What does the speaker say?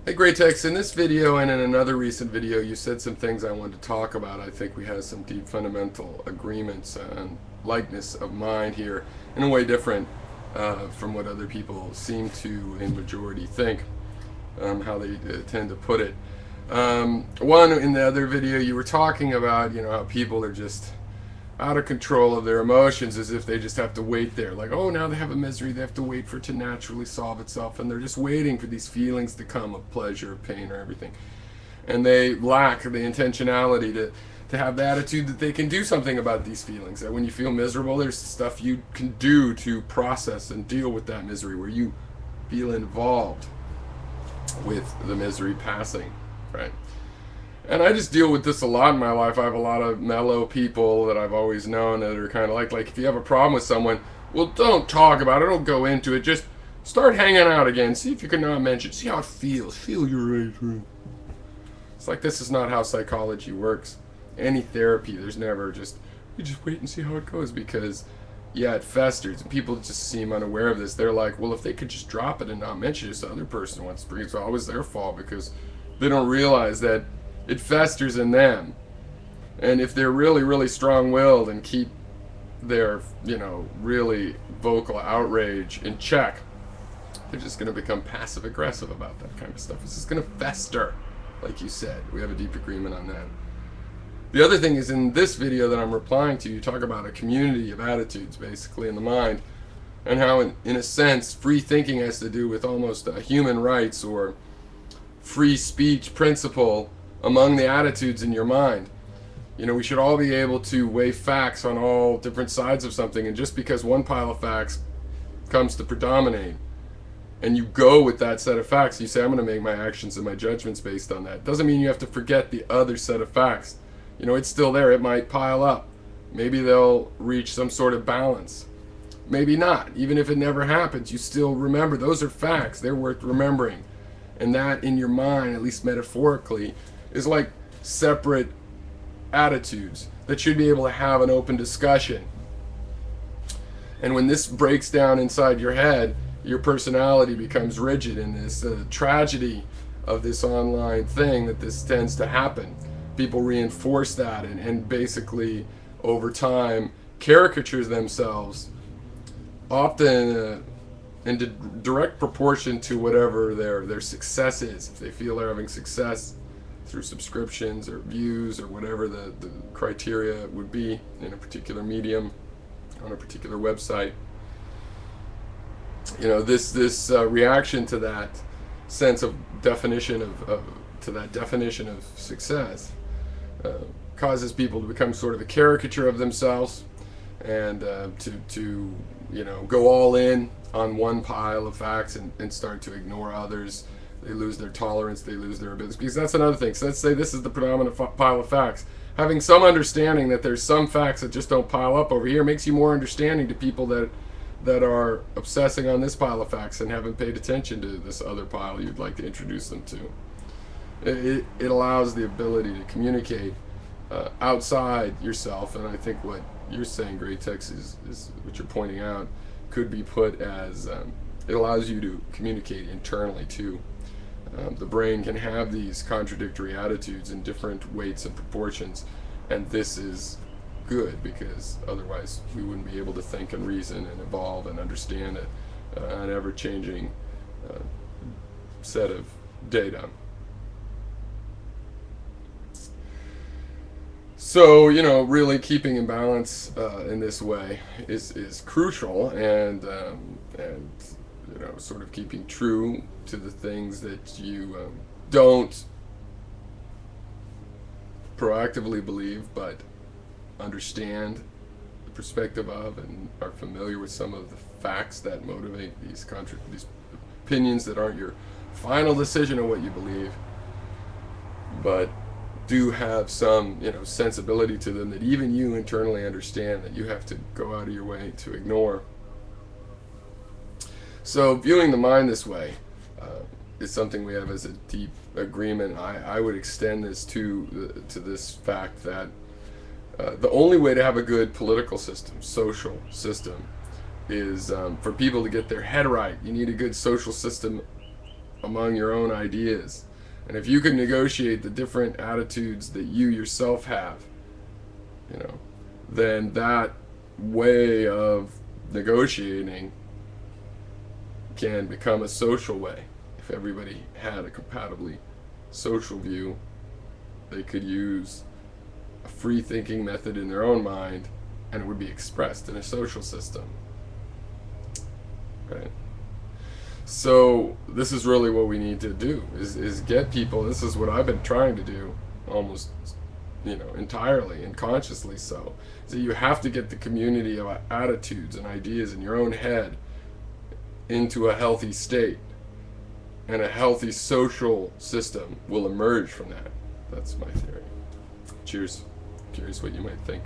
Hey, Great Tex. In this video and in another recent video, you said some things I wanted to talk about. I think we have some deep fundamental agreements and likeness of mind here, in a way different from what other people seem to, in majority, think, how they tend to put it. One, in the other video, you were talking about, how people are just out of control of their emotions, as if they just have to wait there. Like, oh, now they have a misery, they have to wait for it to naturally solve itself, and they're just waiting for these feelings to come of pleasure, of pain, or everything. And they lack the intentionality to have the attitude that they can do something about these feelings. That when you feel miserable, there's stuff you can do to process and deal with that misery, where you feel involved with the misery passing, right? And I just deal with this a lot in my life. I have a lot of mellow people that I've always known that are kind of like if you have a problem with someone, well, don't talk about it, don't go into it, just start hanging out again, see if you can not mention it, see how it feels, feel your age. It's like this is not how psychology works. Any therapy, there's never just, you just wait and see how it goes, because yeah, it festers, and people just seem unaware of this. They're like, well, if they could just drop it and not mention it, this other person wants to bring it, it's always their fault, because they don't realize that it festers in them. And if they're really, really strong-willed and keep their, really vocal outrage in check, they're just going to become passive-aggressive about that kind of stuff. It's just going to fester, like you said. We have a deep agreement on that. The other thing is, in this video that I'm replying to, you talk about a community of attitudes, basically, in the mind, and how, in a sense, free thinking has to do with almost human rights or free speech principle among the attitudes in your mind. We should all be able to weigh facts on all different sides of something, and just because one pile of facts comes to predominate, and you go with that set of facts, you say, I'm going to make my actions and my judgments based on that. Doesn't mean you have to forget the other set of facts. It's still there. It might pile up. Maybe they'll reach some sort of balance. Maybe not. Even if it never happens, you still remember. Those are facts. They're worth remembering. And that, in your mind, at least metaphorically, is like separate attitudes that should be able to have an open discussion. And when this breaks down inside your head, your personality becomes rigid, and this tragedy of this online thing that this tends to happen. People reinforce that and basically, over time, caricatures themselves, often in direct proportion to whatever their success is. If they feel they're having success through subscriptions or views or whatever the criteria would be in a particular medium, on a particular website, this reaction to that sense of definition to that definition of success causes people to become sort of a caricature of themselves, and to go all in on one pile of facts and start to ignore others. They lose their tolerance, they lose their abilities. Because that's another thing. So let's say this is the predominant pile of facts. Having some understanding that there's some facts that just don't pile up over here makes you more understanding to people that are obsessing on this pile of facts and haven't paid attention to this other pile you'd like to introduce them to. It allows the ability to communicate outside yourself, and I think what you're saying, Great Text, is what you're pointing out, could be put as it allows you to communicate internally too. The brain can have these contradictory attitudes in different weights and proportions, and this is good, because otherwise we wouldn't be able to think and reason and evolve and understand an ever-changing set of data. So, really keeping in balance in this way is crucial, and sort of keeping true to the things that you don't proactively believe, but understand the perspective of, and are familiar with some of the facts that motivate these opinions that aren't your final decision on what you believe, but do have some sensibility to them that even you internally understand that you have to go out of your way to ignore. So viewing the mind this way is something we have as a deep agreement. I would extend this to this fact that the only way to have a good political system, social system, is for people to get their head right. You need a good social system among your own ideas. And if you can negotiate the different attitudes that you yourself have, you know, then that way of negotiating can become a social way. If everybody had a compatibly social view, they could use a free thinking method in their own mind, and it would be expressed in a social system. Right? So this is really what we need to do, is get people. This is what I've been trying to do almost, entirely and consciously so. So you have to get the community of attitudes and ideas in your own head into a healthy state, and a healthy social system will emerge from that. That's my theory. Cheers. Curious what you might think.